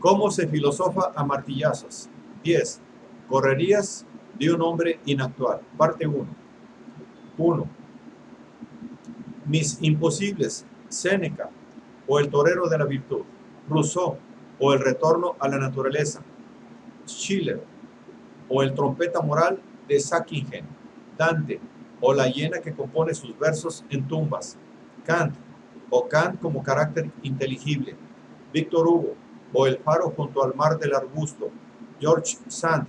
¿Cómo se filosofa a martillazos? 10. Correrías de un hombre inactual. Parte 1. 1. Mis imposibles, Séneca, o el torero de la virtud. Rousseau, o el retorno a la naturaleza. Schiller, o el trompeta moral de Säckingen. Dante, o la hiena que compone sus versos en tumbas. Kant, o Kant como carácter inteligible. Víctor Hugo, o el faro junto al mar del arbusto. George Sand,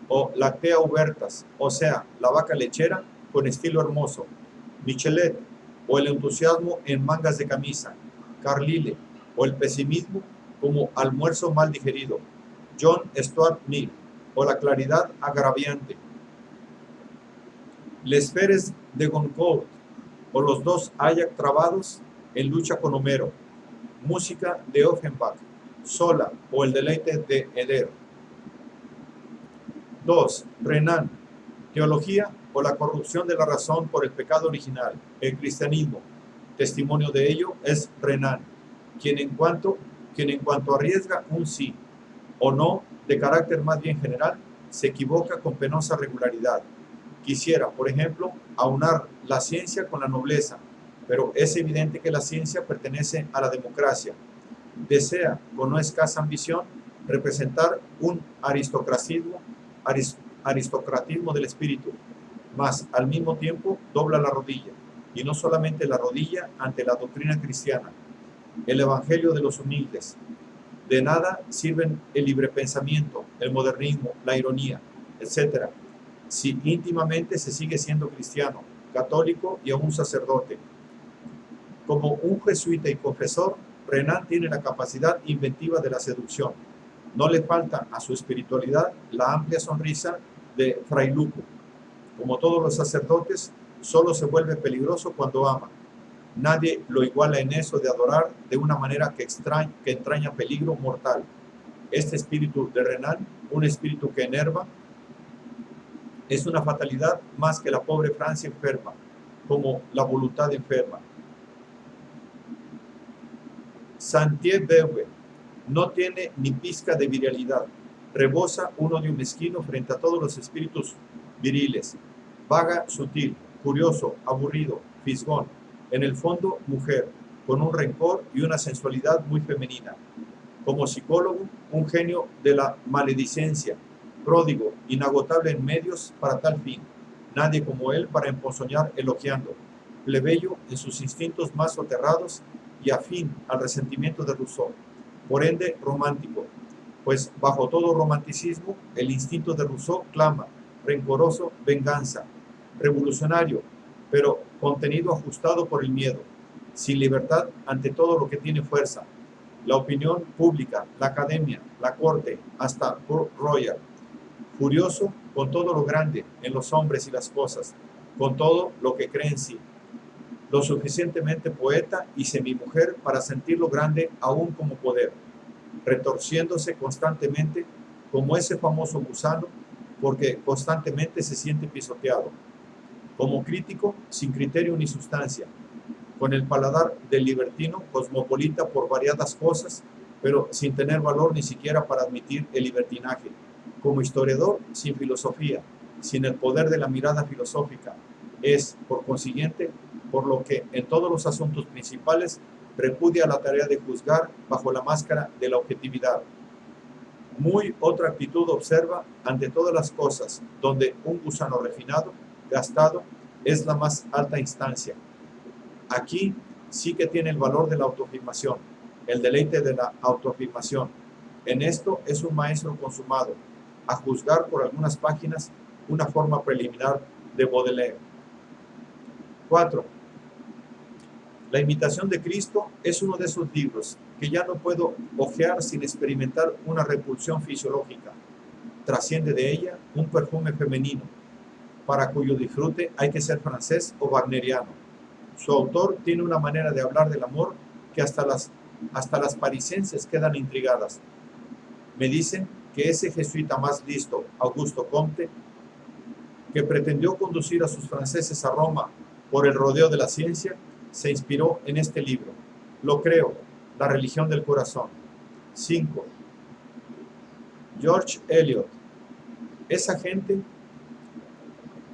o Lactea Hubertas, o sea, la vaca lechera con estilo hermoso. Michelet, o el entusiasmo en mangas de camisa. Carlyle, o el pesimismo como almuerzo mal digerido. John Stuart Mill, o la claridad agraviante. Les Feres de Goncourt, o los dos Ajax trabados en lucha con Homero. Música de Offenbach. Sola, o el deleite de Eder. 2. Renan, teología o la corrupción de la razón por el pecado original, el cristianismo. Testimonio de ello es Renan, quien en cuanto arriesga un sí o no de carácter más bien general, se equivoca con penosa regularidad. Quisiera, por ejemplo, aunar la ciencia con la nobleza, pero es evidente que la ciencia pertenece a la democracia. Desea, con no escasa ambición, representar un aristocratismo del espíritu, mas al mismo tiempo dobla la rodilla, y no solamente la rodilla ante la doctrina cristiana, el evangelio de los humildes. De nada sirven el libre pensamiento, el modernismo, la ironía, etc., si íntimamente se sigue siendo cristiano, católico y aún sacerdote. Como un jesuita y confesor, Renan tiene la capacidad inventiva de la seducción. No le falta a su espiritualidad la amplia sonrisa de Fray Luco. Como todos los sacerdotes, solo se vuelve peligroso cuando ama. Nadie lo iguala en eso de adorar de una manera que entraña peligro mortal. Este espíritu de Renan, un espíritu que enerva, es una fatalidad más que la pobre Francia enferma, como la voluntad enferma. Saint-Beuve no tiene ni pizca de virilidad, rebosa un odio mezquino frente a todos los espíritus viriles, vaga, sutil, curioso, aburrido, fisgón, en el fondo mujer, con un rencor y una sensualidad muy femenina. Como psicólogo, un genio de la maledicencia, pródigo, inagotable en medios para tal fin, nadie como él para emponzoñar elogiando, plebeyo en sus instintos más soterrados y afín al resentimiento de Rousseau, por ende romántico, pues bajo todo romanticismo el instinto de Rousseau clama, rencoroso, venganza, revolucionario, pero contenido ajustado por el miedo, sin libertad ante todo lo que tiene fuerza, la opinión pública, la academia, la corte, hasta Port Royal, furioso con todo lo grande en los hombres y las cosas, con todo lo que cree en sí, lo suficientemente poeta y semimujer para sentir lo grande aún como poder, retorciéndose constantemente como ese famoso gusano porque constantemente se siente pisoteado, como crítico sin criterio ni sustancia, con el paladar del libertino cosmopolita por variadas cosas, pero sin tener valor ni siquiera para admitir el libertinaje, como historiador sin filosofía, sin el poder de la mirada filosófica, es, por consiguiente, por lo que en todos los asuntos principales repudia la tarea de juzgar bajo la máscara de la objetividad. Muy otra actitud observa ante todas las cosas, donde un gusano refinado, gastado, es la más alta instancia. Aquí sí que tiene el valor de la autoafirmación, el deleite de la autoafirmación. En esto es un maestro consumado, a juzgar por algunas páginas una forma preliminar de Baudelaire. 4. La imitación de Cristo es uno de esos libros que ya no puedo hojear sin experimentar una repulsión fisiológica. Trasciende de ella un perfume femenino, para cuyo disfrute hay que ser francés o wagneriano. Su autor tiene una manera de hablar del amor que hasta las parisenses quedan intrigadas. Me dicen que ese jesuita más listo, Augusto Comte, que pretendió conducir a sus franceses a Roma por el rodeo de la ciencia, se inspiró en este libro. Lo creo, La religión del corazón. 5. George Eliot. Esa gente,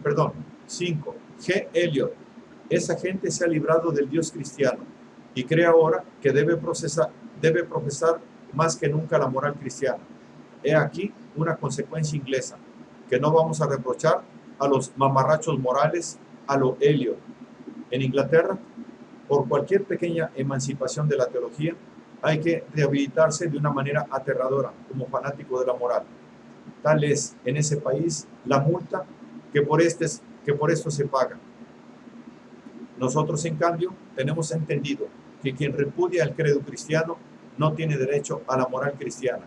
perdón, 5. G. Eliot. Esa gente se ha librado del Dios cristiano y cree ahora que debe profesar más que nunca la moral cristiana. He aquí una consecuencia inglesa, que no vamos a reprochar a los mamarrachos morales a lo Eliot. En Inglaterra, por cualquier pequeña emancipación de la teología, hay que rehabilitarse de una manera aterradora como fanático de la moral. Tal es en ese país la multa que por esto se paga. Nosotros, en cambio, tenemos entendido que quien repudia el credo cristiano no tiene derecho a la moral cristiana.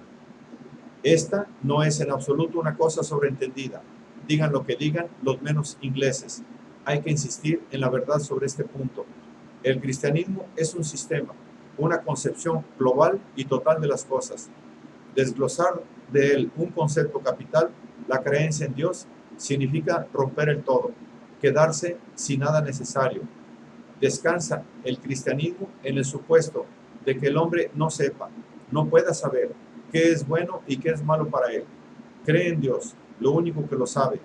Esta no es en absoluto una cosa sobreentendida. Digan lo que digan los menos ingleses. Hay que insistir en la verdad sobre este punto. El cristianismo es un sistema, una concepción global y total de las cosas. Desglosar de él un concepto capital, la creencia en Dios, significa romper el todo, quedarse sin nada necesario. Descansa el cristianismo en el supuesto de que el hombre no sepa, no pueda saber qué es bueno y qué es malo para él. Cree en Dios, lo único que lo sabe.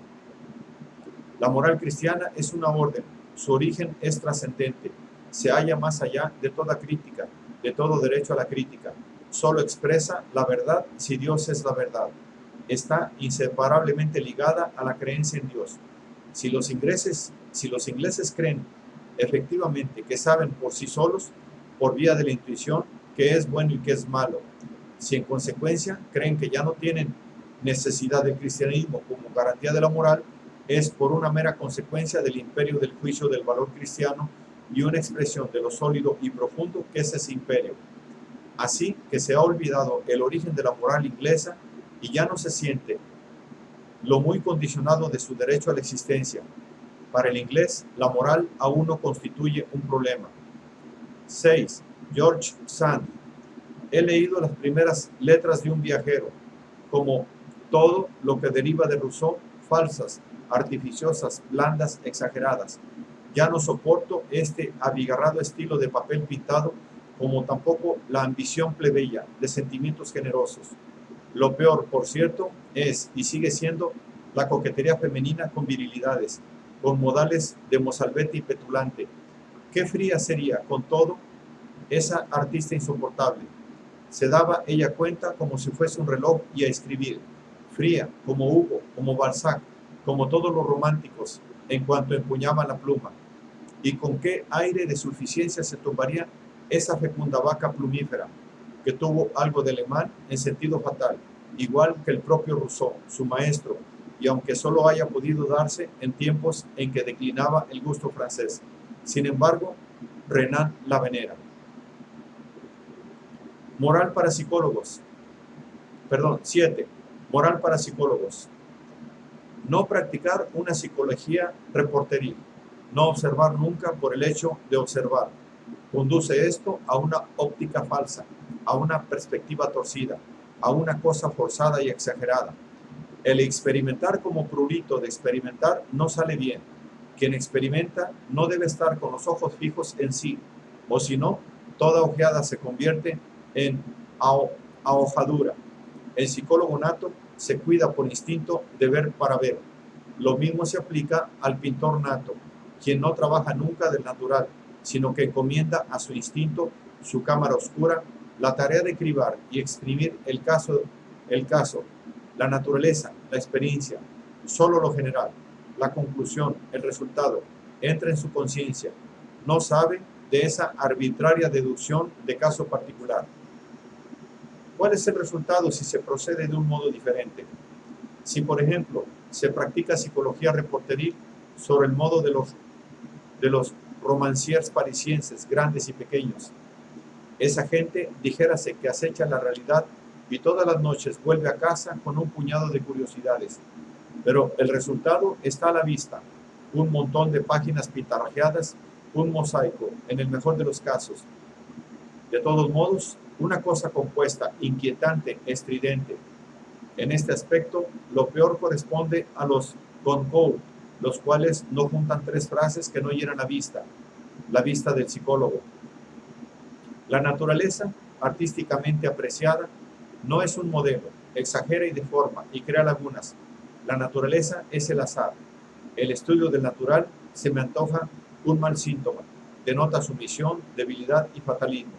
La moral cristiana es una orden, su origen es trascendente, se halla más allá de toda crítica, de todo derecho a la crítica. Solo expresa la verdad si Dios es la verdad. Está inseparablemente ligada a la creencia en Dios. Si los ingleses creen efectivamente que saben por sí solos, por vía de la intuición, qué es bueno y qué es malo, si en consecuencia creen que ya no tienen necesidad del cristianismo como garantía de la moral, es por una mera consecuencia del imperio del juicio del valor cristiano y una expresión de lo sólido y profundo que es ese imperio. Así que se ha olvidado el origen de la moral inglesa y ya no se siente lo muy condicionado de su derecho a la existencia. Para el inglés, la moral aún no constituye un problema. 6. George Sand. He leído las primeras letras de un viajero, como todo lo que deriva de Rousseau, falsas, artificiosas, blandas, exageradas. Ya no soporto este abigarrado estilo de papel pintado, como tampoco la ambición plebeya de sentimientos generosos. Lo peor, por cierto, es y sigue siendo la coquetería femenina con virilidades, con modales de mozalbete y petulante. Qué fría sería, con todo, esa artista insoportable. Se daba ella cuenta como si fuese un reloj y a escribir. Fría, como Hugo, como Balzac, como todos los románticos, en cuanto empuñaban la pluma. Y con qué aire de suficiencia se tumbaría esa fecunda vaca plumífera, que tuvo algo de alemán en sentido fatal, igual que el propio Rousseau, su maestro, y aunque solo haya podido darse en tiempos en que declinaba el gusto francés. Sin embargo, Renan la venera. Moral para psicólogos. 7. Moral para psicólogos. No practicar una psicología reporteril. No observar nunca por el hecho de observar. Conduce esto a una óptica falsa, a una perspectiva torcida, a una cosa forzada y exagerada. El experimentar como prurito de experimentar no sale bien. Quien experimenta no debe estar con los ojos fijos en sí, o si no, toda ojeada se convierte en ahojadura. El psicólogo nato se cuida por instinto de ver para ver. Lo mismo se aplica al pintor nato, quien no trabaja nunca del natural, sino que encomienda a su instinto, su cámara oscura, la tarea de cribar y exprimir el caso, la naturaleza, la experiencia, solo lo general, la conclusión, el resultado, entra en su conciencia. No sabe de esa arbitraria deducción de caso particular. ¿Cuál es el resultado si se procede de un modo diferente? Si, por ejemplo, se practica psicología reporteril sobre el modo de los romanciers parisienses, grandes y pequeños, esa gente, dijérase, que acecha la realidad y todas las noches vuelve a casa con un puñado de curiosidades. Pero el resultado está a la vista: un montón de páginas pintarrajeadas, un mosaico, en el mejor de los casos. De todos modos, una cosa compuesta, inquietante, estridente. En este aspecto, lo peor corresponde a los Goncourt, los cuales no juntan tres frases que no hieran la vista del psicólogo. La naturaleza, artísticamente apreciada, no es un modelo, exagera y deforma y crea lagunas. La naturaleza es el azar. El estudio del natural se me antoja un mal síntoma. Denota sumisión, debilidad y fatalismo.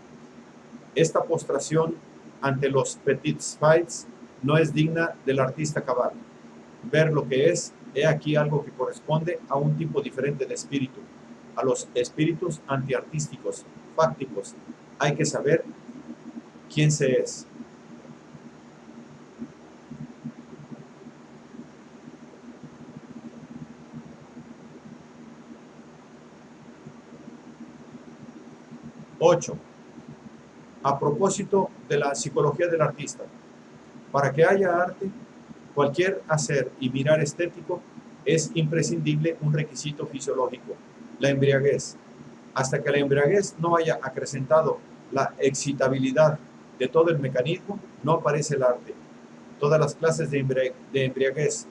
Esta postración ante los petits faits no es digna del artista cabal. Ver lo que es, he aquí algo que corresponde a un tipo diferente de espíritu, a los espíritus antiartísticos, fácticos. Hay que saber quién se es. Ocho. A propósito de la psicología del artista, para que haya arte, cualquier hacer y mirar estético es imprescindible un requisito fisiológico, la embriaguez. Hasta que la embriaguez no haya acrecentado la excitabilidad de todo el mecanismo, no aparece el arte. Todas las clases de embriaguez,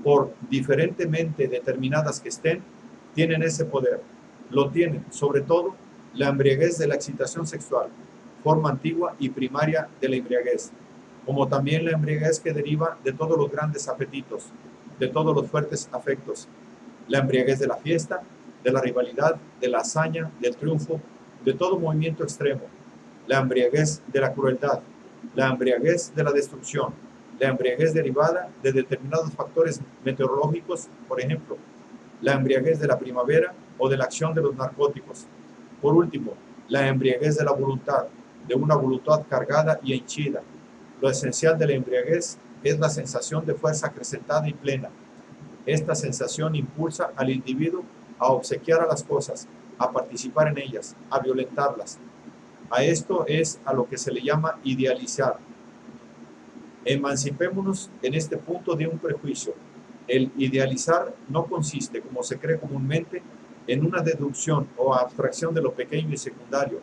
por diferentemente determinadas que estén, tienen ese poder. Lo tienen, sobre todo, la embriaguez de la excitación sexual, forma antigua y primaria de la embriaguez, como también la embriaguez que deriva de todos los grandes apetitos, de todos los fuertes afectos, la embriaguez de la fiesta, de la rivalidad, de la hazaña, del triunfo, de todo movimiento extremo, la embriaguez de la crueldad, la embriaguez de la destrucción, la embriaguez derivada de determinados factores meteorológicos, por ejemplo, la embriaguez de la primavera o de la acción de los narcóticos. Por último, la embriaguez de la voluntad, de una voluntad cargada y henchida. Lo esencial de la embriaguez es la sensación de fuerza acrecentada y plena. Esta sensación impulsa al individuo a obsequiar a las cosas, a participar en ellas, a violentarlas. A esto es a lo que se le llama idealizar. Emancipémonos en este punto de un prejuicio. El idealizar no consiste, como se cree comúnmente, en una deducción o abstracción de lo pequeño y secundario.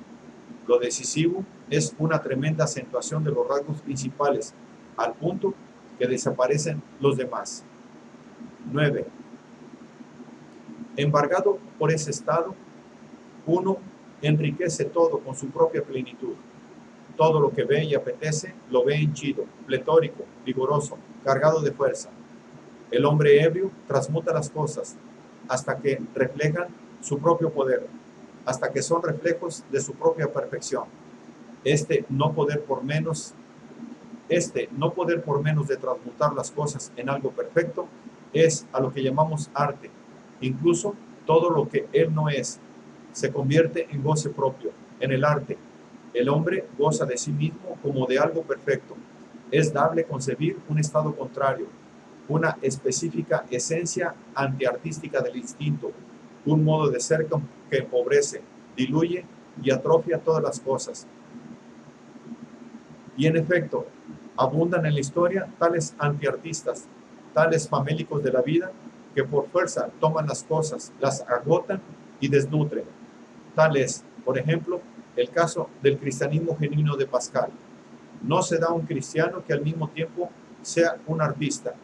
Lo decisivo es una tremenda acentuación de los rasgos principales, al punto que desaparecen los demás. 9. Embargado por ese estado, uno enriquece todo con su propia plenitud. Todo lo que ve y apetece, lo ve henchido, pletórico, vigoroso, cargado de fuerza. El hombre ebrio transmuta las cosas hasta que reflejan su propio poder, hasta que son reflejos de su propia perfección. Este no poder por menos de transmutar las cosas en algo perfecto es a lo que llamamos arte. Incluso todo lo que él no es se convierte en goce propio, en el arte. El hombre goza de sí mismo como de algo perfecto. Es dable concebir un estado contrario, una específica esencia antiartística del instinto, un modo de ser que empobrece, diluye y atrofia todas las cosas. Y en efecto, abundan en la historia tales antiartistas, tales famélicos de la vida, que por fuerza toman las cosas, las agotan y desnutren. Tal es, por ejemplo, el caso del cristianismo genuino de Pascal. No se da un cristiano que al mismo tiempo sea un artista,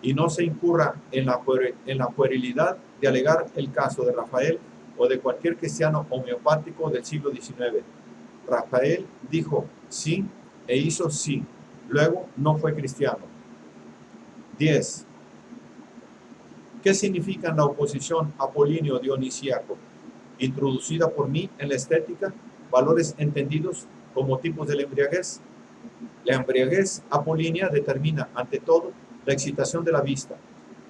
y no se incurra en la puerilidad de alegar el caso de Rafael o de cualquier cristiano homeopático del siglo XIX. Rafael dijo sí e hizo sí, luego no fue cristiano. 10. ¿Qué significa la oposición apolíneo-dionisíaco, introducida por mí en la estética, valores entendidos como tipos de la embriaguez? La embriaguez apolínea determina, ante todo, la excitación de la vista,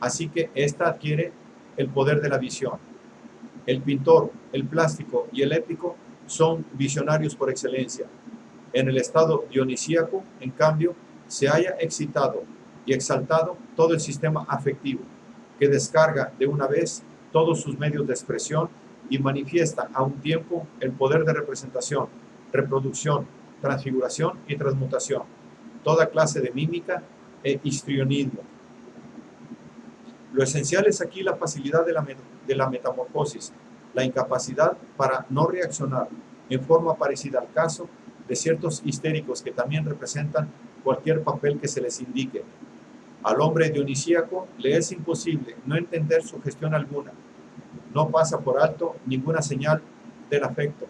así que ésta adquiere el poder de la visión. El pintor, el plástico y el épico son visionarios por excelencia. En el estado dionisíaco, en cambio, se haya excitado y exaltado todo el sistema afectivo, que descarga de una vez todos sus medios de expresión y manifiesta a un tiempo el poder de representación, reproducción, transfiguración y transmutación, toda clase de mímica e histrionismo. Lo esencial es aquí la facilidad de la metamorfosis, la incapacidad para no reaccionar en forma parecida al caso de ciertos histéricos que también representan cualquier papel que se les indique. Al hombre dionisíaco le es imposible no entender sugestión alguna, no pasa por alto ninguna señal del afecto.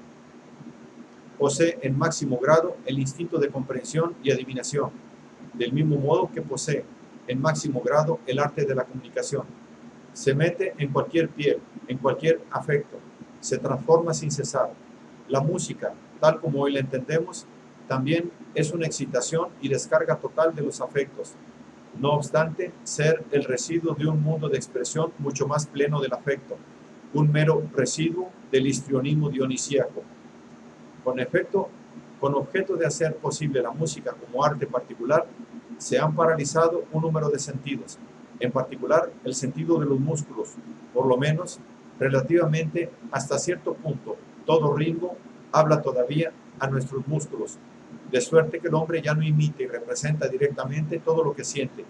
posee en máximo grado el instinto de comprensión y adivinación, del mismo modo que posee en máximo grado el arte de la comunicación. Se mete en cualquier piel, en cualquier afecto, se transforma sin cesar. La música, tal como hoy la entendemos, también es una excitación y descarga total de los afectos, no obstante ser el residuo de un mundo de expresión mucho más pleno del afecto, un mero residuo del histrionismo dionisíaco. Con objeto de hacer posible la música como arte particular, se han paralizado un número de sentidos, en particular el sentido de los músculos, por lo menos relativamente hasta cierto punto. Todo ritmo habla todavía a nuestros músculos, de suerte que el hombre ya no imita y representa directamente todo lo que siente.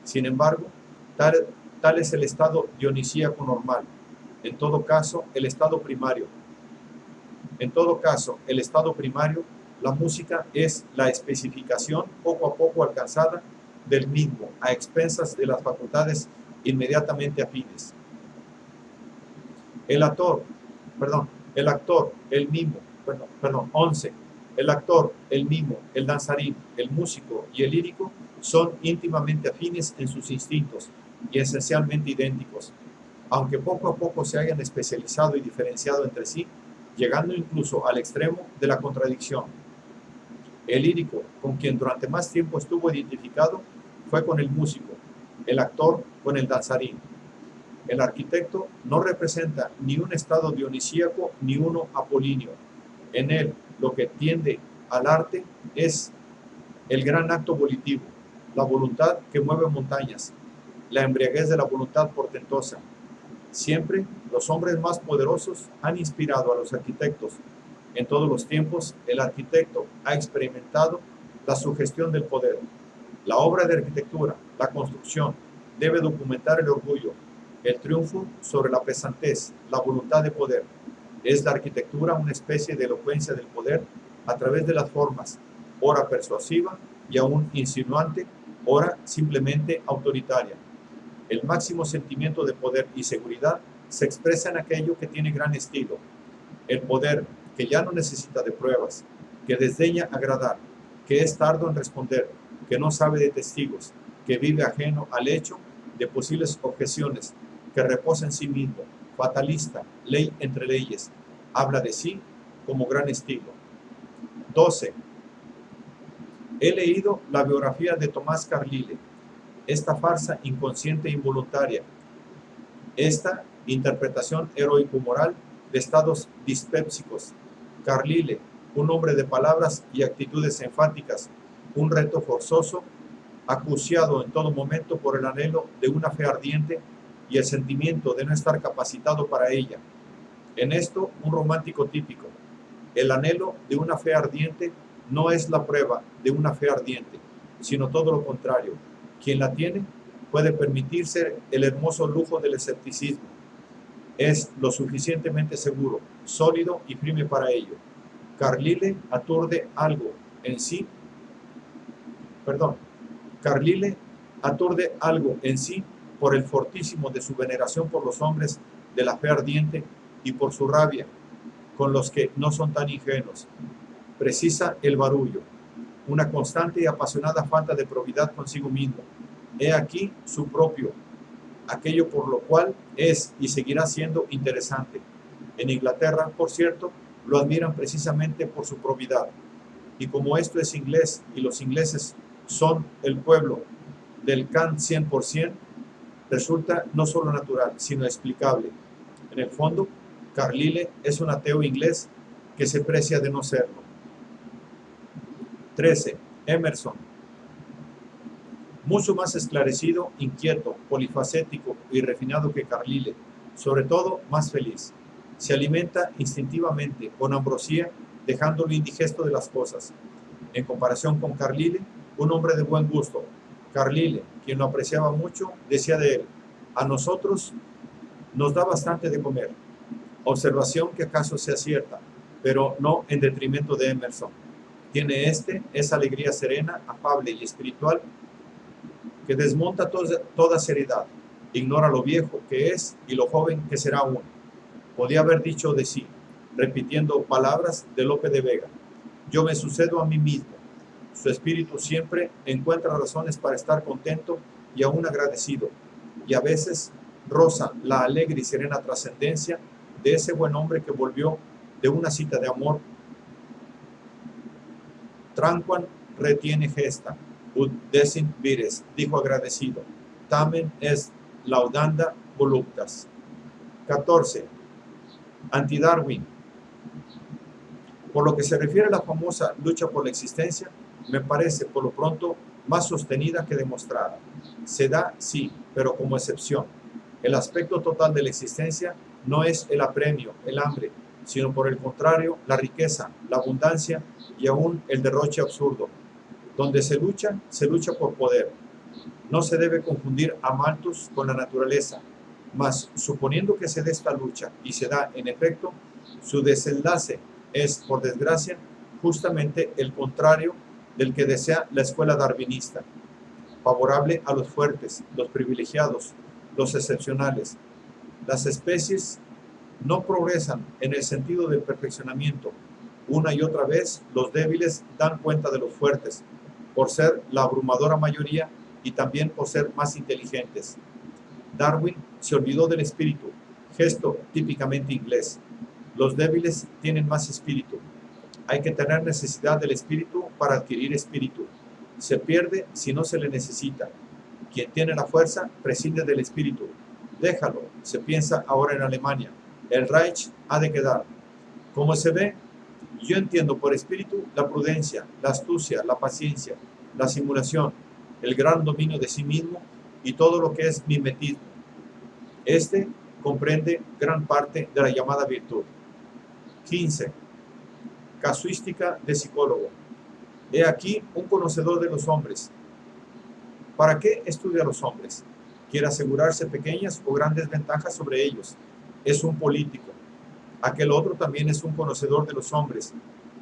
Sin embargo, tal es el estado dionisíaco normal. En todo caso, el estado primario, la música es la especificación poco a poco alcanzada del mismo, a expensas de las facultades inmediatamente afines. El actor, el mimo, 11. El actor, el mimo, el danzarín, el músico y el lírico son íntimamente afines en sus instintos y esencialmente idénticos, aunque poco a poco se hayan especializado y diferenciado entre sí, llegando incluso al extremo de la contradicción. El lírico, con quien durante más tiempo estuvo identificado, fue con el músico, el actor con el danzarín. El arquitecto no representa ni un estado dionisíaco ni uno apolíneo. En él, lo que tiende al arte es el gran acto volitivo, la voluntad que mueve montañas, la embriaguez de la voluntad portentosa. Siempre los hombres más poderosos han inspirado a los arquitectos. En todos los tiempos, el arquitecto ha experimentado la sugestión del poder. La obra de arquitectura, la construcción, debe documentar el orgullo, el triunfo sobre la pesantez, la voluntad de poder. Es la arquitectura una especie de elocuencia del poder a través de las formas, ora persuasiva y aún insinuante, ora simplemente autoritaria. El máximo sentimiento de poder y seguridad se expresa en aquello que tiene gran estilo. El poder que ya no necesita de pruebas, que desdeña agradar, que es tardo en responder, que no sabe de testigos, que vive ajeno al hecho de posibles objeciones, que reposa en sí mismo, fatalista, ley entre leyes, habla de sí como gran estilo. 12. He leído la biografía de Tomás Carlyle, esta farsa inconsciente e involuntaria, esta interpretación heroico-moral de estados dispépsicos. Carlyle, un hombre de palabras y actitudes enfáticas, un reto forzoso, acuciado en todo momento por el anhelo de una fe ardiente y el sentimiento de no estar capacitado para ella. En esto, un romántico típico. El anhelo de una fe ardiente no es la prueba de una fe ardiente, sino todo lo contrario. Quien la tiene puede permitirse el hermoso lujo del escepticismo. Es lo suficientemente seguro, sólido y firme para ello. Carlyle aturde algo en sí por el fortísimo de su veneración por los hombres de la fe ardiente y por su rabia con los que no son tan ingenuos. Precisa el barullo, una constante y apasionada falta de probidad consigo mismo. He aquí su propio, aquello por lo cual es y seguirá siendo interesante. En Inglaterra, por cierto, lo admiran precisamente por su probidad. Y como esto es inglés y los ingleses son el pueblo del Kant 100%, resulta no solo natural, sino explicable. En el fondo, Carlyle es un ateo inglés que se precia de no serlo. 13. Emerson. Mucho más esclarecido, inquieto, polifacético y refinado que Carlyle, sobre todo más feliz. Se alimenta instintivamente con ambrosía, dejándolo indigesto de las cosas. En comparación con Carlyle, un hombre de buen gusto. Carlyle, quien lo apreciaba mucho, decía de él: a nosotros nos da bastante de comer. Observación que acaso sea cierta, pero no en detrimento de Emerson. Tiene esa alegría serena, afable y espiritual que desmonta toda seriedad, ignora lo viejo que es y lo joven que será aún. Podía haber dicho de sí, repitiendo palabras de Lope de Vega: Yo me sucedo a mí mismo. Su espíritu siempre encuentra razones para estar contento y aún agradecido, y a veces roza la alegre y serena trascendencia de ese buen hombre que volvió de una cita de amor. Tranquam retiene gesta, ut decim vires, dijo agradecido. Tamen est laudanda voluptas. 14. Anti-Darwin. Por lo que se refiere a la famosa lucha por la existencia, me parece por lo pronto más sostenida que demostrada. Se da, sí, pero como excepción. El aspecto total de la existencia no es el apremio, el hambre, sino por el contrario, la riqueza, la abundancia y aún el derroche absurdo. Donde se lucha por poder. No se debe confundir a Malthus con la naturaleza, mas suponiendo que se dé esta lucha, y se da en efecto, su desenlace es, por desgracia, justamente el contrario del que desea la escuela darwinista, favorable a los fuertes, los privilegiados, los excepcionales. Las especies no progresan en el sentido del perfeccionamiento. Una y otra vez los débiles dan cuenta de los fuertes, por ser la abrumadora mayoría y también por ser más inteligentes. Darwin se olvidó del espíritu, gesto típicamente inglés. Los débiles tienen más espíritu. Hay que tener necesidad del espíritu para adquirir espíritu. Se pierde si no se le necesita. Quien tiene la fuerza prescinde del espíritu. Déjalo, se piensa ahora en Alemania. El Reich ha de quedar. Como se ve, yo entiendo por espíritu la prudencia, la astucia, la paciencia, la simulación, el gran dominio de sí mismo y todo lo que es mimetismo. Este comprende gran parte de la llamada virtud. 15. Casuística de psicólogo. He aquí un conocedor de los hombres. ¿Para qué estudia a los hombres? Quiere asegurarse pequeñas o grandes ventajas sobre ellos. Es un político. Aquel otro también es un conocedor de los hombres,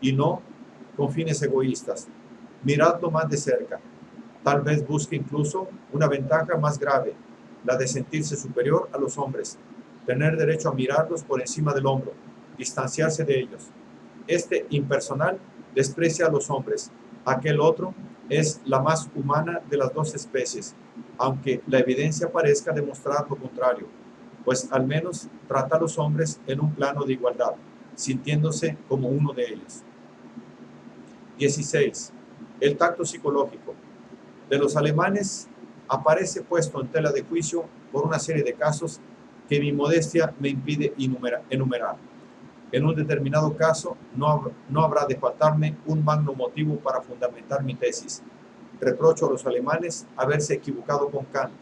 y no con fines egoístas. Miradlo más de cerca. Tal vez busque incluso una ventaja más grave, la de sentirse superior a los hombres, tener derecho a mirarlos por encima del hombro, distanciarse de ellos. Este impersonal desprecia a los hombres. Aquel otro es la más humana de las dos especies, aunque la evidencia parezca demostrar lo contrario, pues al menos trata a los hombres en un plano de igualdad, sintiéndose como uno de ellos. 16. El tacto psicológico. De los alemanes aparece puesto en tela de juicio por una serie de casos que mi modestia me impide enumerar. En un determinado caso no habrá de faltarme un magno motivo para fundamentar mi tesis. Reprocho a los alemanes haberse equivocado con Kant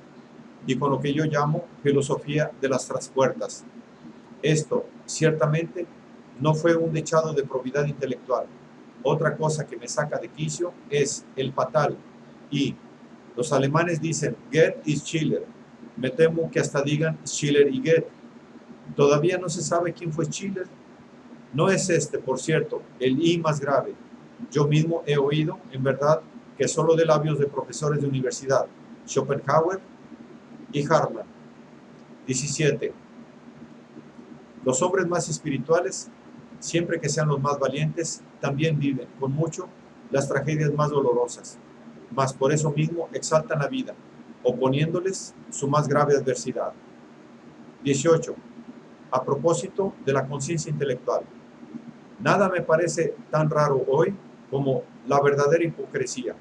y con lo que yo llamo filosofía de las traspuertas. Esto, ciertamente, no fue un dechado de probidad intelectual. Otra cosa que me saca de quicio es el fatal y los alemanes dicen Goethe y Schiller. Me temo que hasta digan Schiller y Goethe. Todavía no se sabe quién fue Schiller. No es este, por cierto, el I más grave. Yo mismo he oído, en verdad, que solo de labios de profesores de universidad, Schopenhauer y Hartmann. 17. Los hombres más espirituales, siempre que sean los más valientes, también viven, con mucho, las tragedias más dolorosas, mas por eso mismo exaltan la vida, oponiéndoles su más grave adversidad. 18. A propósito de la conciencia intelectual. Nada me parece tan raro hoy como la verdadera hipocresía.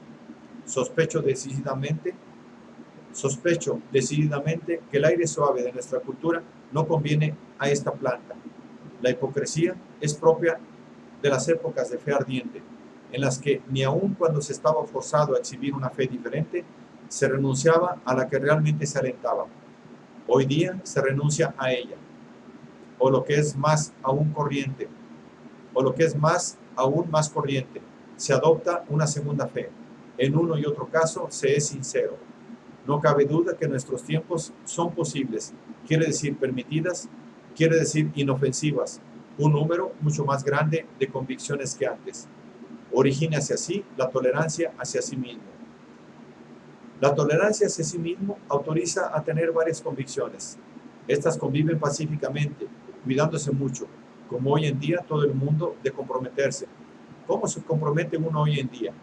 Sospecho decididamente que el aire suave de nuestra cultura no conviene a esta planta. La hipocresía es propia de las épocas de fe ardiente, en las que ni aun cuando se estaba forzado a exhibir una fe diferente, se renunciaba a la que realmente se alentaba. Hoy día se renuncia a ella, o lo que es más aún corriente, se adopta una segunda fe. En uno y otro caso se es sincero. No cabe duda que nuestros tiempos son posibles, quiere decir permitidas, quiere decir inofensivas, un número mucho más grande de convicciones que antes. Origina hacia sí la tolerancia hacia sí mismo. La tolerancia hacia sí mismo autoriza a tener varias convicciones. Estas conviven pacíficamente, cuidándose mucho, como hoy en día todo el mundo, de comprometerse. ¿Cómo se compromete uno hoy en día?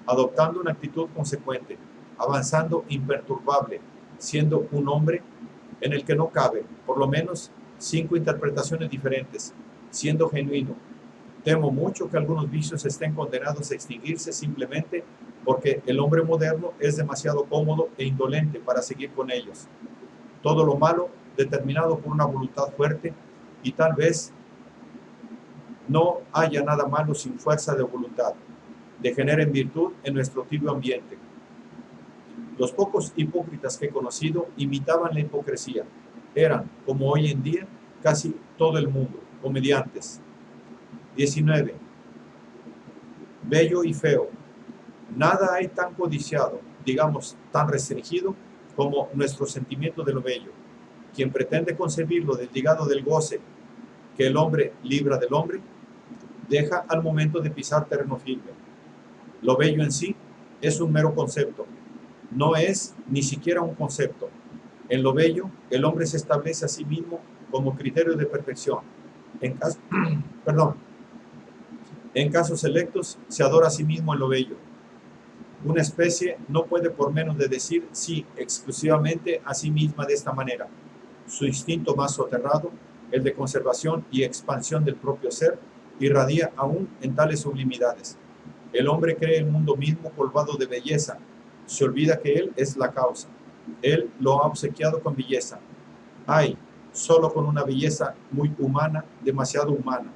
Adoptando una actitud consecuente, avanzando imperturbable, siendo un hombre en el que no cabe, por lo menos, 5 interpretaciones diferentes, siendo genuino. Temo mucho que algunos vicios estén condenados a extinguirse simplemente porque el hombre moderno es demasiado cómodo e indolente para seguir con ellos. Todo lo malo determinado por una voluntad fuerte, y tal vez no haya nada malo sin fuerza de voluntad, degenera en virtud en nuestro tibio ambiente. Los pocos hipócritas que he conocido imitaban la hipocresía. Eran, como hoy en día, casi todo el mundo, comediantes. 19. Bello y feo. Nada hay tan codiciado, digamos, tan restringido, como nuestro sentimiento de lo bello. Quien pretende concebirlo desligado del goce que el hombre libra del hombre, deja al momento de pisar terreno firme. Lo bello en sí es un mero concepto, no es ni siquiera un concepto. En lo bello, el hombre se establece a sí mismo como criterio de perfección. En casos selectos, se adora a sí mismo en lo bello. Una especie no puede por menos de decir sí exclusivamente a sí misma de esta manera. Su instinto más soterrado, el de conservación y expansión del propio ser, irradia aún en tales sublimidades. El hombre cree el mundo mismo colmado de belleza, se olvida que él es la causa. Él lo ha obsequiado con belleza. Ay, solo con una belleza muy humana, demasiado humana.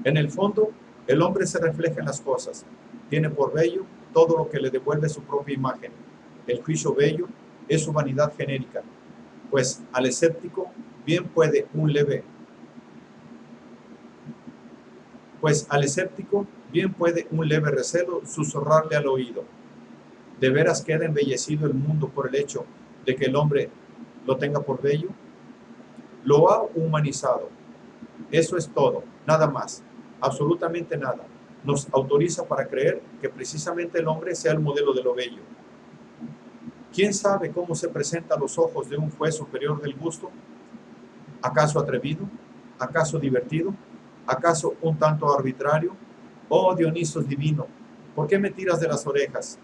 En el fondo, el hombre se refleja en las cosas. Tiene por bello todo lo que le devuelve su propia imagen. El juicio bello es su vanidad genérica, pues al escéptico bien puede un leve recelo susurrarle al oído: ¿de veras queda embellecido el mundo por el hecho de que el hombre lo tenga por bello? Lo ha humanizado. Eso es todo, nada más, absolutamente nada. Nos autoriza para creer que precisamente el hombre sea el modelo de lo bello. ¿Quién sabe cómo se presenta a los ojos de un juez superior del gusto? ¿Acaso atrevido? ¿Acaso divertido? ¿Acaso un tanto arbitrario? Oh, Dionisos divino, ¿por qué me tiras de las orejas?,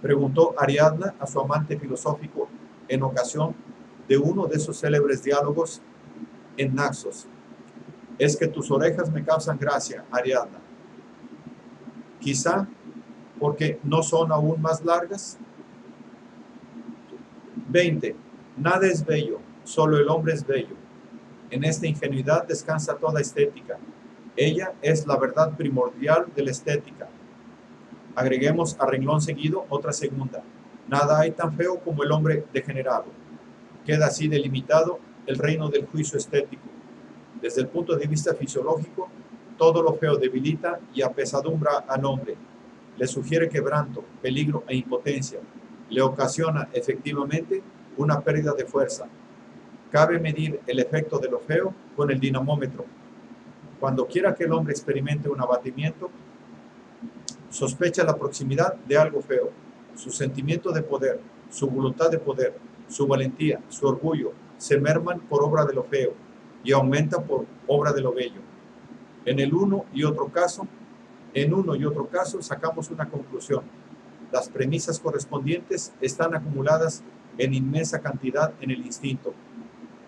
preguntó Ariadna a su amante filosófico en ocasión de uno de esos célebres diálogos en Naxos. Es que tus orejas me causan gracia, Ariadna. Quizá porque no son aún más largas. 20. Nada es bello, solo el hombre es bello. En esta ingenuidad descansa toda estética. Ella es la verdad primordial de la estética. Agreguemos a renglón seguido otra segunda. Nada hay tan feo como el hombre degenerado. Queda así delimitado el reino del juicio estético. Desde el punto de vista fisiológico, todo lo feo debilita y apesadumbra al hombre. Le sugiere quebranto, peligro e impotencia. Le ocasiona efectivamente una pérdida de fuerza. Cabe medir el efecto de lo feo con el dinamómetro. Cuando quiera que el hombre experimente un abatimiento, sospecha la proximidad de algo feo. Su sentimiento de poder, su voluntad de poder, su valentía, su orgullo, se merman por obra de lo feo y aumentan por obra de lo bello. En uno y otro caso sacamos una conclusión. Las premisas correspondientes están acumuladas en inmensa cantidad en el instinto.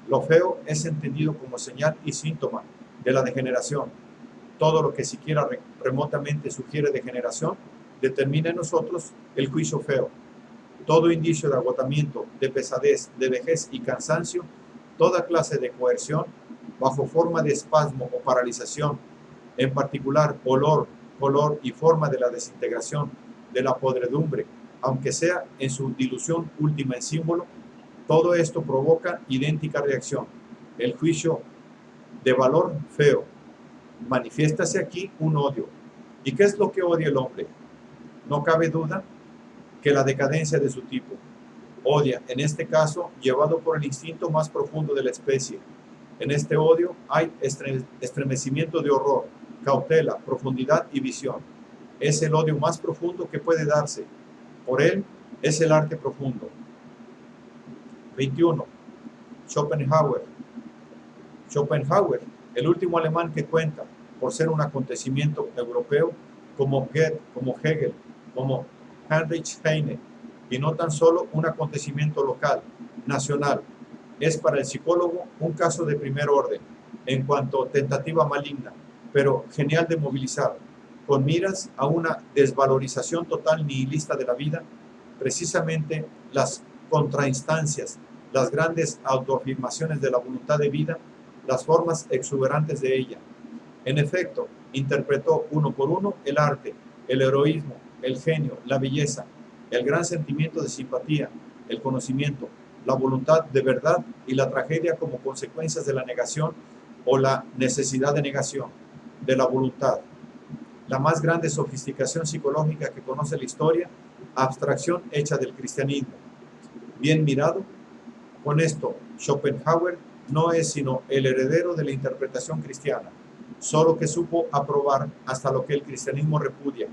Lo feo es entendido como señal y síntoma de la degeneración. Todo lo que siquiera remotamente sugiere degeneración determina en nosotros el juicio feo. Todo indicio de agotamiento, de pesadez, de vejez y cansancio, toda clase de coerción, bajo forma de espasmo o paralización, en particular olor, color y forma de la desintegración, de la podredumbre, aunque sea en su dilución última en símbolo, todo esto provoca idéntica reacción, el juicio de valor feo. Manifiéstase aquí un odio. ¿Y qué es lo que odia el hombre? No cabe duda que la decadencia de su tipo. Odia, en este caso, llevado por el instinto más profundo de la especie. En este odio hay estremecimiento de horror, cautela, profundidad y visión. Es el odio más profundo que puede darse. Por él es el arte profundo. 21. Schopenhauer, el último alemán que cuenta por ser un acontecimiento europeo, como Goethe, como Hegel, como Heinrich Heine, y no tan solo un acontecimiento local, nacional. Es para el psicólogo un caso de primer orden, en cuanto a tentativa maligna, pero genial de movilizar, con miras a una desvalorización total nihilista de la vida, precisamente las contrainstancias, las grandes autoafirmaciones de la voluntad de vida, las formas exuberantes de ella. En efecto, interpretó uno por uno el arte, el heroísmo, el genio, la belleza, el gran sentimiento de simpatía, el conocimiento, la voluntad de verdad y la tragedia como consecuencias de la negación o la necesidad de negación de la voluntad. La más grande sofisticación psicológica que conoce la historia, abstracción hecha del cristianismo. Bien mirado, con esto, Schopenhauer no es sino el heredero de la interpretación cristiana, solo que supo aprobar hasta lo que el cristianismo repudia,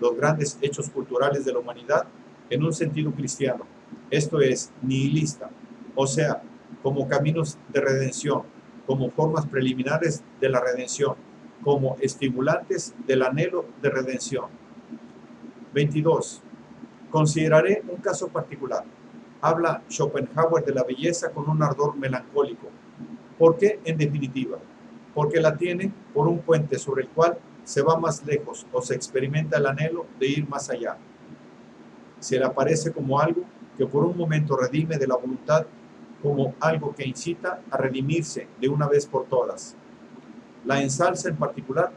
los grandes hechos culturales de la humanidad en un sentido cristiano, esto es, nihilista, o sea, como caminos de redención, como formas preliminares de la redención, como estimulantes del anhelo de redención. 22. Consideraré un caso particular. Habla Schopenhauer de la belleza con un ardor melancólico. ¿Por qué? En definitiva, porque la tiene por un puente sobre el cual se va más lejos o se experimenta el anhelo de ir más allá. Se le aparece como algo que por un momento redime de la voluntad, como algo que incita a redimirse de una vez por todas. La ensalza en particular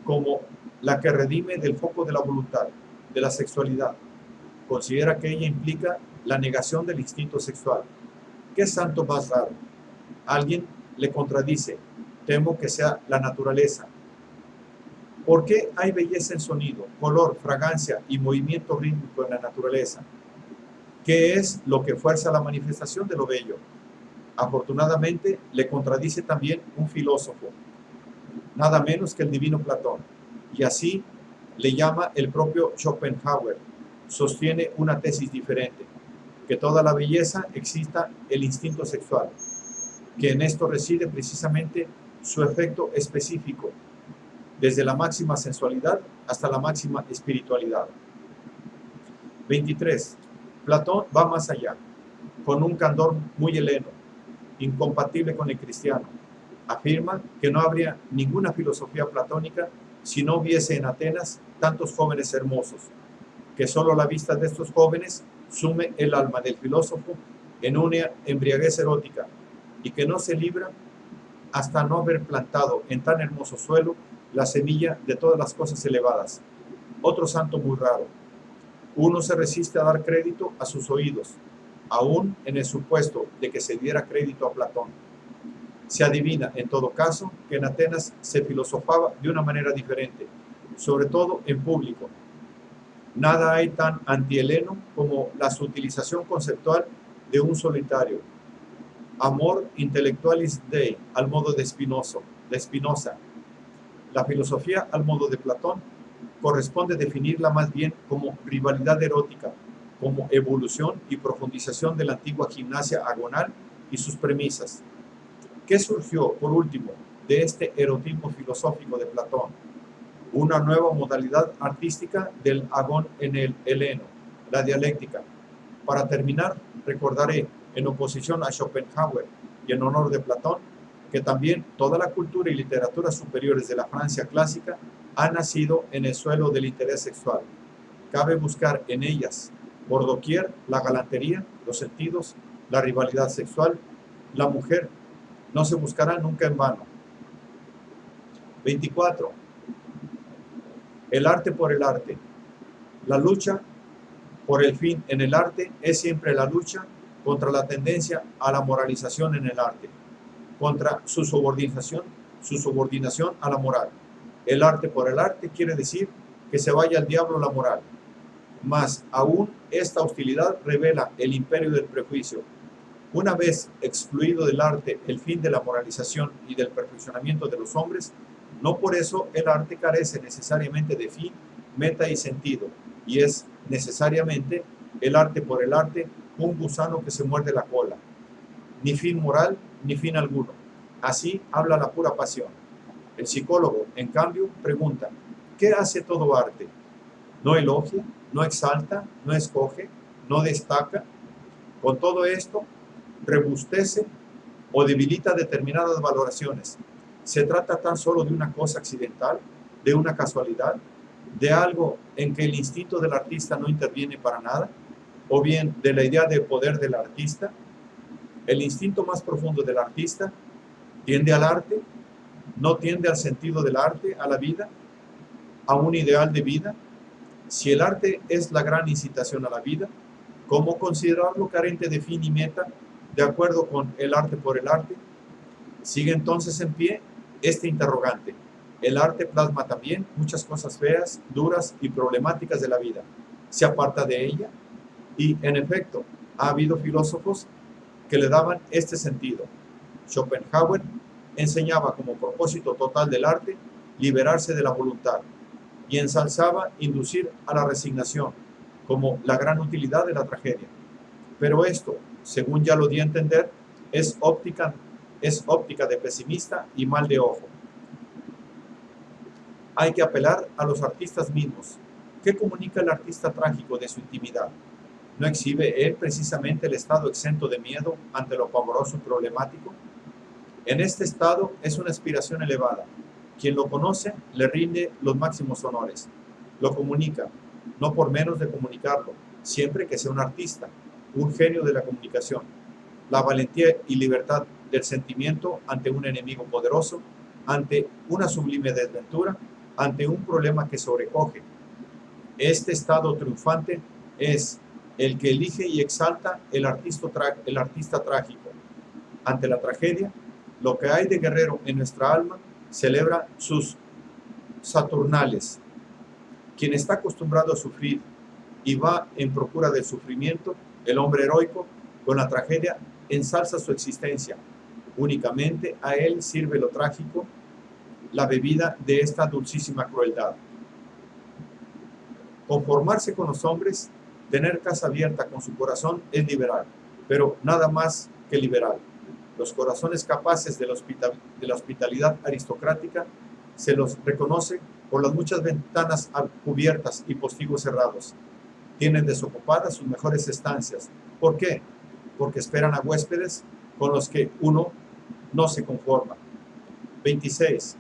como la que redime del foco de la voluntad, de la sexualidad. Considera que ella implica la negación del instinto sexual. ¿Qué santo más raro? Alguien le contradice, temo que sea la naturaleza. ¿Por qué hay belleza en sonido, color, fragancia y movimiento rítmico en la naturaleza? ¿Qué es lo que fuerza la manifestación de lo bello? Afortunadamente, le contradice también un filósofo, nada menos que el divino Platón, y así le llama el propio Schopenhauer. Sostiene una tesis diferente, que toda la belleza excita el instinto sexual, que en esto reside precisamente su efecto específico, desde la máxima sensualidad hasta la máxima espiritualidad. 23. Platón va más allá, con un candor muy heleno, incompatible con el cristiano. Afirma que no habría ninguna filosofía platónica si no hubiese en Atenas tantos jóvenes hermosos, que solo la vista de estos jóvenes sume el alma del filósofo en una embriaguez erótica, y que no se libra hasta no haber plantado en tan hermoso suelo la semilla de todas las cosas elevadas. Otro santo muy raro. Uno se resiste a dar crédito a sus oídos, aún en el supuesto de que se diera crédito a Platón. Se adivina, en todo caso, que en Atenas se filosofaba de una manera diferente, sobre todo en público. Nada hay tan antiheleno como la utilización conceptual de un solitario. Amor intellectualis Dei, al modo de Spinoza. La filosofía, al modo de Platón, corresponde definirla más bien como rivalidad erótica, como evolución y profundización de la antigua gimnasia agonal y sus premisas. ¿Qué surgió, por último, de este erotismo filosófico de Platón? Una nueva modalidad artística del agón en el heleno, la dialéctica. Para terminar, recordaré, en oposición a Schopenhauer y en honor de Platón, que también toda la cultura y literatura superiores de la Francia clásica ha nacido en el suelo del interés sexual. Cabe buscar en ellas, por doquier, la galantería, los sentidos, la rivalidad sexual, la mujer. No se buscará nunca en vano. 24. El arte por el arte. La lucha por el fin en el arte es siempre la lucha contra la tendencia a la moralización en el arte, contra su subordinación a la moral. El arte por el arte quiere decir que se vaya al diablo la moral. Más aún, esta hostilidad revela el imperio del prejuicio. Una vez excluido del arte el fin de la moralización y del perfeccionamiento de los hombres, no por eso el arte carece necesariamente de fin, meta y sentido, y es necesariamente el arte por el arte un gusano que se muerde la cola. Ni fin moral, ni fin alguno. Así habla la pura pasión. El psicólogo, en cambio, pregunta, ¿qué hace todo arte? No elogia, no exalta, no escoge, no destaca. Con todo esto, rebustece o debilita determinadas valoraciones. Se trata tan solo de una cosa accidental, de una casualidad, de algo en que el instinto del artista no interviene para nada, o bien de la idea de poder del artista. El instinto más profundo del artista tiende al arte, no tiende al sentido del arte, a la vida, a un ideal de vida. Si el arte es la gran incitación a la vida, ¿cómo considerarlo carente de fin y meta, de acuerdo con el arte por el arte? Sigue entonces en pie este interrogante. El arte plasma también muchas cosas feas, duras y problemáticas de la vida. ¿Se aparta de ella? Y, en efecto, ha habido filósofos que le daban este sentido. Schopenhauer enseñaba como propósito total del arte liberarse de la voluntad y ensalzaba inducir a la resignación como la gran utilidad de la tragedia. Pero esto, según ya lo di a entender, es óptica de pesimista y mal de ojo. Hay que apelar a los artistas mismos. ¿Qué comunica el artista trágico de su intimidad? ¿No exhibe él precisamente el estado exento de miedo ante lo pavoroso y problemático? En este estado es una aspiración elevada. Quien lo conoce le rinde los máximos honores. Lo comunica, no por menos de comunicarlo, siempre que sea un artista, un genio de la comunicación. La valentía y libertad del sentimiento ante un enemigo poderoso, ante una sublime desventura, ante un problema que sobrecoge. Este estado triunfante es el que elige y exalta el artista trágico. Ante la tragedia, lo que hay de guerrero en nuestra alma celebra sus saturnales. Quien está acostumbrado a sufrir y va en procura del sufrimiento, el hombre heroico, con la tragedia ensalza su existencia. Únicamente a él sirve lo trágico, la bebida de esta dulcísima crueldad. Conformarse con los hombres, tener casa abierta con su corazón es liberal, pero nada más que liberal. Los corazones capaces de la hospitalidad aristocrática se los reconoce por las muchas ventanas cubiertas y postigos cerrados. Tienen desocupadas sus mejores estancias. ¿Por qué? Porque esperan a huéspedes con los que uno no se conforma. 26.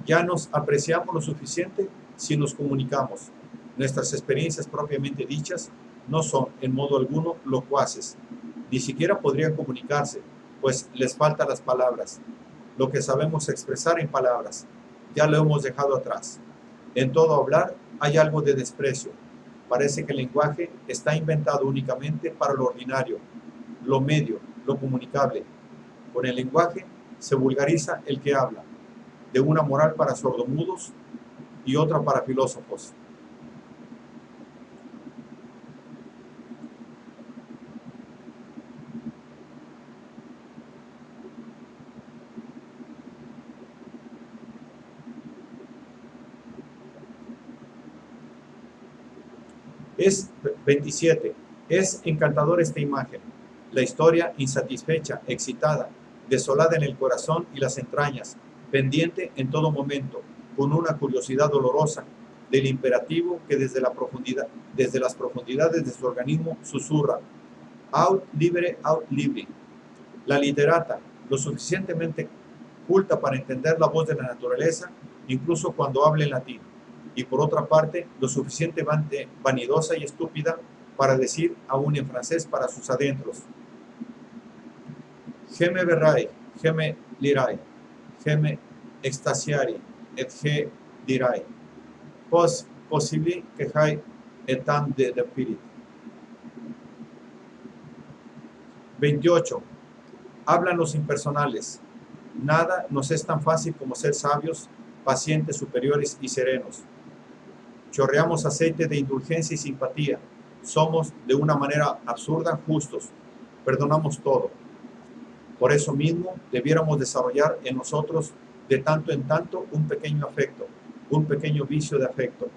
Ya nos apreciamos lo suficiente si nos comunicamos. Nuestras experiencias propiamente dichas no son en modo alguno locuaces. Ni siquiera podrían comunicarse, pues les faltan las palabras. Lo que sabemos expresar en palabras, ya lo hemos dejado atrás. En todo hablar hay algo de desprecio. Parece que el lenguaje está inventado únicamente para lo ordinario, lo medio, lo comunicable. Con el lenguaje se vulgariza el que habla, de una moral para sordomudos y otra para filósofos. Es 27. Es encantadora esta imagen. La historia insatisfecha, excitada, desolada en el corazón y las entrañas, pendiente en todo momento, con una curiosidad dolorosa del imperativo que desde las profundidades de su organismo susurra. Aut libre, aut libri. La literata, lo suficientemente culta para entender la voz de la naturaleza, incluso cuando habla en latín. Y por otra parte, lo suficientemente vanidosa y estúpida para decir aún en francés para sus adentros. Geme verrai, geme lirai, geme extasiari, et ge dirai. Possibly que hay etam de spirit. 28. Hablan los impersonales. Nada nos es tan fácil como ser sabios, pacientes, superiores y serenos. Chorreamos aceite de indulgencia y simpatía. Somos de una manera absurda justos. Perdonamos todo. Por eso mismo debiéramos desarrollar en nosotros de tanto en tanto un pequeño afecto, un pequeño vicio de afecto.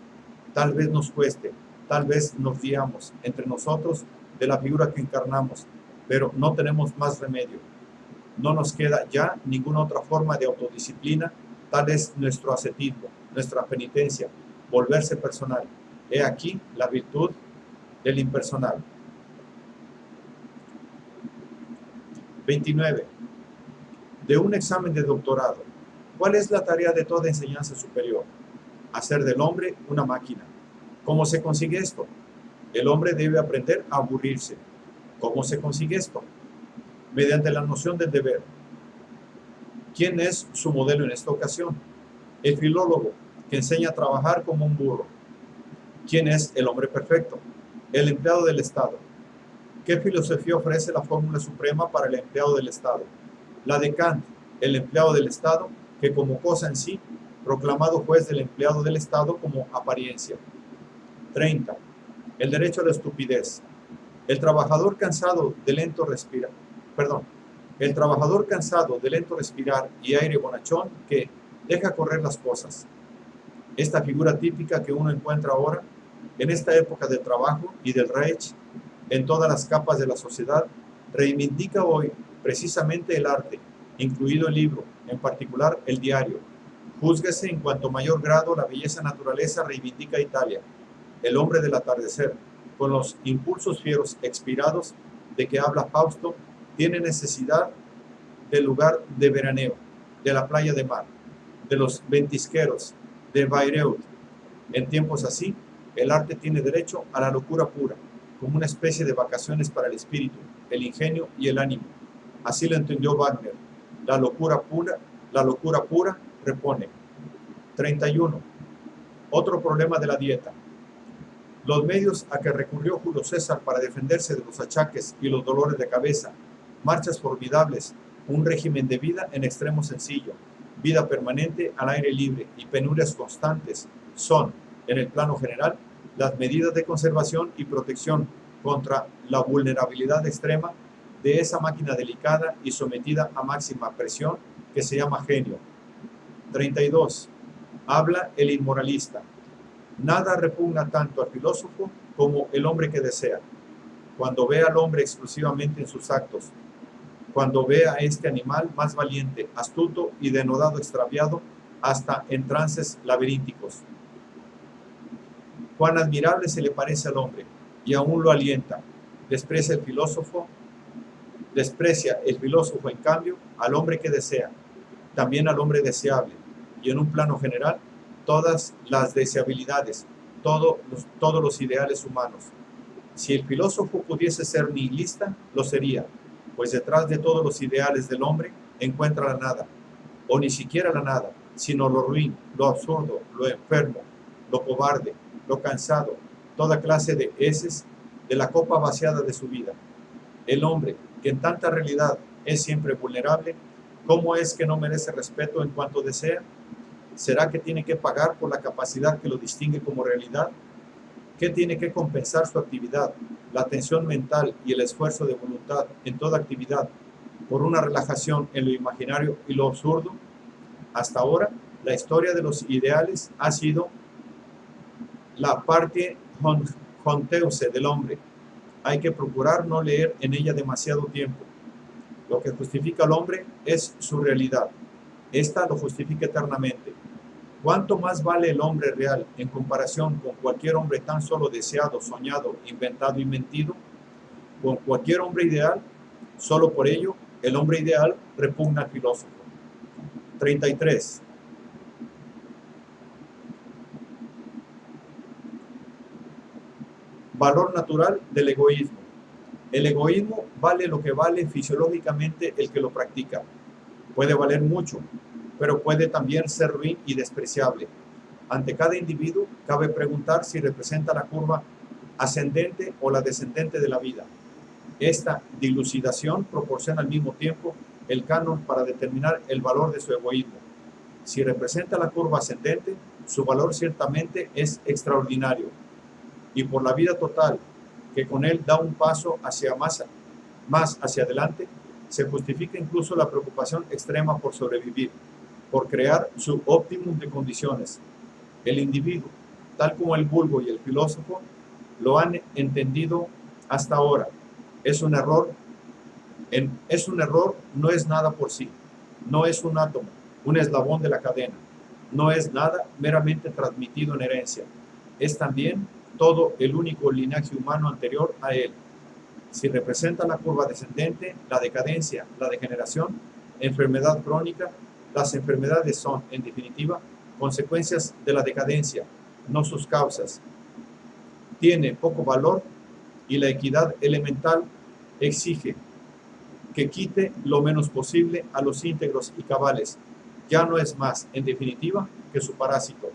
Tal vez nos cueste, tal vez nos guiamos entre nosotros de la figura que encarnamos, pero no tenemos más remedio. No nos queda ya ninguna otra forma de autodisciplina, tal es nuestro ascetismo, nuestra penitencia, volverse personal. He aquí la virtud del impersonal. 29. De un examen de doctorado. ¿Cuál es la tarea de toda enseñanza superior? Hacer del hombre una máquina. ¿Cómo se consigue esto? El hombre debe aprender a aburrirse. ¿Cómo se consigue esto? Mediante la noción del deber. ¿Quién es su modelo en esta ocasión? El filólogo, que enseña a trabajar como un burro. ¿Quién es el hombre perfecto? El empleado del Estado. ¿Qué filosofía ofrece la fórmula suprema para el empleado del Estado? La de Kant, el empleado del Estado, que como cosa en sí, proclamado juez del empleado del Estado como apariencia. 30. El derecho a la estupidez. El trabajador cansado de lento respirar, el trabajador cansado de lento respirar y aire bonachón que deja correr las cosas. Esta figura típica que uno encuentra ahora, en esta época del trabajo y del Reich, en todas las capas de la sociedad, reivindica hoy precisamente el arte, incluido el libro, en particular el diario. Júzguese en cuanto mayor grado la belleza naturaleza reivindica Italia, el hombre del atardecer, con los impulsos fieros expirados de que habla Fausto, tiene necesidad del lugar de veraneo, de la playa de mar, de los ventisqueros, de Bayreuth. En tiempos así, el arte tiene derecho a la locura pura, como una especie de vacaciones para el espíritu, el ingenio y el ánimo. Así lo entendió Wagner. La locura pura repone. 31. Otro problema de la dieta. Los medios a que recurrió Julio César para defenderse de los achaques y los dolores de cabeza, marchas formidables, un régimen de vida en extremo sencillo, vida permanente al aire libre y penurias constantes, son, en el plano general, las medidas de conservación y protección contra la vulnerabilidad extrema de esa máquina delicada y sometida a máxima presión que se llama genio. 32. Habla el inmoralista. Nada repugna tanto al filósofo como el hombre que desea. Cuando ve al hombre exclusivamente en sus actos, cuando ve a este animal más valiente, astuto y denodado extraviado hasta en trances laberínticos. Cuán admirable se le parece al hombre y aún lo alienta. Desprecia el filósofo en cambio al hombre que desea, también al hombre deseable, y en un plano general todas las deseabilidades, todos los ideales humanos. Si el filósofo pudiese ser nihilista, lo sería, pues detrás de todos los ideales del hombre encuentra la nada, o ni siquiera la nada, sino lo ruin, lo absurdo, lo enfermo, lo cobarde, lo cansado, toda clase de heces de la copa vaciada de su vida. El hombre, que en tanta realidad es siempre vulnerable, ¿cómo es que no merece respeto en cuanto desea? ¿Será que tiene que pagar por la capacidad que lo distingue como realidad? ¿Qué tiene que compensar su actividad, la atención mental y el esfuerzo de voluntad en toda actividad por una relajación en lo imaginario y lo absurdo? Hasta ahora, la historia de los ideales ha sido la parte honteuse del hombre. Hay que procurar no leer en ella demasiado tiempo. Lo que justifica al hombre es su realidad. Esta lo justifica eternamente. ¿Cuánto más vale el hombre real en comparación con cualquier hombre tan solo deseado, soñado, inventado y mentido? Con cualquier hombre ideal, solo por ello, el hombre ideal repugna al filósofo. 33. Valor natural del egoísmo. El egoísmo vale lo que vale fisiológicamente el que lo practica. Puede valer mucho, pero puede también ser ruin y despreciable. Ante cada individuo cabe preguntar si representa la curva ascendente o la descendente de la vida. Esta dilucidación proporciona al mismo tiempo el canon para determinar el valor de su egoísmo. Si representa la curva ascendente, su valor ciertamente es extraordinario. Y por la vida total, que con él da un paso hacia más hacia adelante, se justifica incluso la preocupación extrema por sobrevivir, por crear su óptimum de condiciones. El individuo, tal como el vulgo y el filósofo, lo han entendido hasta ahora. Es un error Es un error, no es nada por sí, no es un átomo, un eslabón de la cadena, no es nada meramente transmitido en herencia, es también todo el único linaje humano anterior a él. Si representa la curva descendente, la decadencia, la degeneración, enfermedad crónica, las enfermedades son, en definitiva, consecuencias de la decadencia, no sus causas. Tiene poco valor y la equidad elemental exige que quite lo menos posible a los íntegros y cabales. Ya no es más, en definitiva, que su parásito.